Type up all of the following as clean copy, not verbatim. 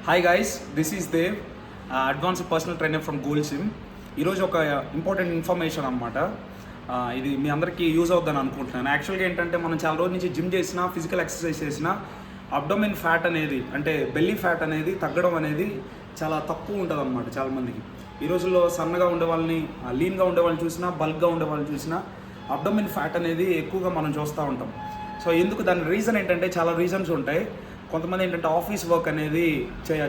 Hi guys, this is Dev, advanced personal trainer from gold gym. ఈరోజు ఒక important information అనమాట. ఇది మీ అందరికీ యూజ్ అవుతుందని అనుకుంటున్నాను. యాక్చువల్గా ఏంటంటే మనం చాలా రోజుల నుంచి జిమ్ చేసినా, ఫిజికల్ ఎక్సర్సైజ్ చేసినా అబ్డోమెన్ ఫ్యాట్ అనేది, అంటే బెల్లీ ఫ్యాట్ అనేది తగ్గడం అనేది చాలా తక్కువ ఉంటుంది అనమాట చాలామందికి. ఈ రోజుల్లో సన్నగా ఉండే వాళ్ళని, లీన్గా ఉండే వాళ్ళని చూసినా, బల్క్గా ఉండే వాళ్ళని చూసినా అబ్డోమెన్ ఫ్యాట్ అనేది ఎక్కువగా మనం చూస్తూ ఉంటాం. సో ఎందుకు దాని రీజన్ ఏంటంటే చాలా రీజన్స్ ఉంటాయి. కొంతమంది ఏంటంటే ఆఫీస్ వర్క్ అనేది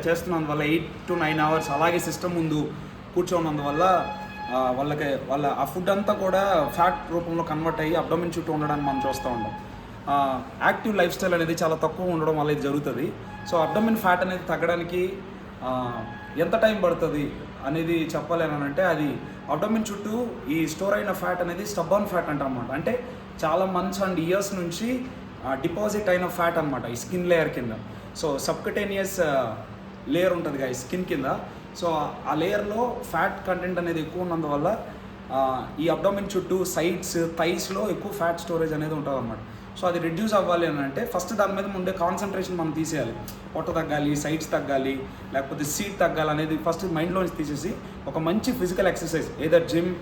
చేస్తున్నందువల్ల 8 to 9 hours అలాగే సిస్టమ్ ముందు కూర్చోన్నందువల్ల వాళ్ళ ఆ ఫుడ్ అంతా కూడా ఫ్యాట్ రూపంలో కన్వర్ట్ అయ్యి అబ్డోమెన్ చుట్టూ ఉండడానికి మనం చూస్తూ ఉంటాం. యాక్టివ్ లైఫ్ స్టైల్ అనేది చాలా తక్కువ ఉండడం వల్ల ఇది జరుగుతుంది. సో అబ్డోమెన్ ఫ్యాట్ అనేది తగ్గడానికి ఎంత టైం పడుతుంది అనేది చెప్పలేనంటే, అది అబ్డోమెన్ చుట్టూ ఈ స్టోర్ అయిన ఫ్యాట్ అనేది స్టబ్బర్న్ ఫ్యాట్ అంటారన్నమాట. అంటే చాలా మంత్స్ అండ్ ఇయర్స్ నుంచి డిపాజిట్ అయిన ఫ్యాట్ అనమాట ఈ స్కిన్ లేయర్ కింద. సో సబ్కటేనియస్ లేయర్ ఉంటుంది కదా స్కిన్ కింద. సో ఆ లేయర్లో ఫ్యాట్ కంటెంట్ అనేది ఎక్కువ ఉన్నందువల్ల ఈ అబ్డోమెన్ చుట్టూ సైడ్స్, థైస్లో ఎక్కువ ఫ్యాట్ స్టోరేజ్ అనేది ఉంటుంది అన్నమాట. సో అది రిడ్యూస్ అవ్వాలి అని అంటే ఫస్ట్ దాని మీద ఉండే కాన్సన్ట్రేషన్ మనం తీసేయాలి. పొట్ట తగ్గాలి, సైడ్స్ తగ్గాలి, లేకపోతే సీట్ తగ్గాలి అనేది ఫస్ట్ మైండ్లోంచి తీసేసి ఒక మంచి physical exercise, either gym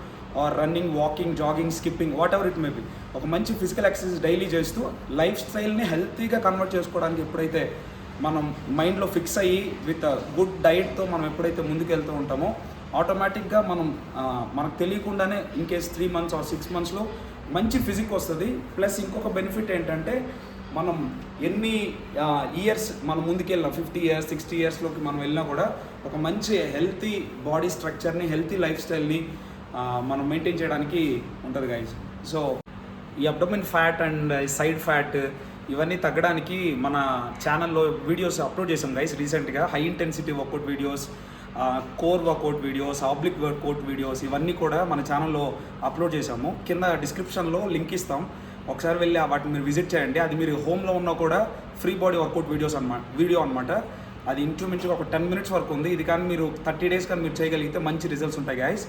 or running, walking, jogging, skipping, what ever it may be, ఒక మంచి ఫిజికల్ ఎక్సర్సైజ్ డైలీ చేస్తూ లైఫ్ స్టైల్ని హెల్తీగా కన్వర్ట్ చేసుకోవడానికి ఎప్పుడైతే మనం మైండ్లో ఫిక్స్ అయ్యి విత్ గుడ్ డైట్తో మనం ఎప్పుడైతే ముందుకు వెళ్తూ ఉంటామో ఆటోమేటిక్గా మనకు తెలియకుండానే ఇన్కేస్ 3 months ఆర్ 6 monthsలో మంచి ఫిజిక్ వస్తుంది. ప్లస్ ఇంకొక బెనిఫిట్ ఏంటంటే మనం ఎన్ని ఇయర్స్ మనం ముందుకెళ్ళినా 50 years 60 yearsలోకి మనం వెళ్ళినా కూడా ఒక మంచి హెల్తీ బాడీ స్ట్రక్చర్ని, హెల్తీ లైఫ్ స్టైల్ని మనం మెయింటైన్ చేయడానికి ఉంటుంది గైస్. సో ఈ abdomen fat and side fat ఇవన్నీ తగ్గడానికి మన ఛానల్లో వీడియోస్ అప్లోడ్ చేసాం గైస్ రీసెంట్గా. High intensity workout videos, core workout videos, oblique workout videos ఇవన్నీ కూడా మన ఛానల్లో అప్లోడ్ చేసాము. కింద డిస్క్రిప్షన్లో లింక్ ఇస్తాం, ఒకసారి వెళ్ళి వాటిని మీరు విజిట్ చేయండి. అది మీరు హోమ్లో ఉన్నా కూడా ఫ్రీ బాడీ వర్కౌట్ వీడియో అనమాట. అది ఇంచుమించుగా ఒక 10 minutes వరకు ఉంది. ఇది కానీ మీరు 30 days కానీ మీరు చేయగలిగితే మంచి రిజల్ట్స్ ఉంటాయి గైస్.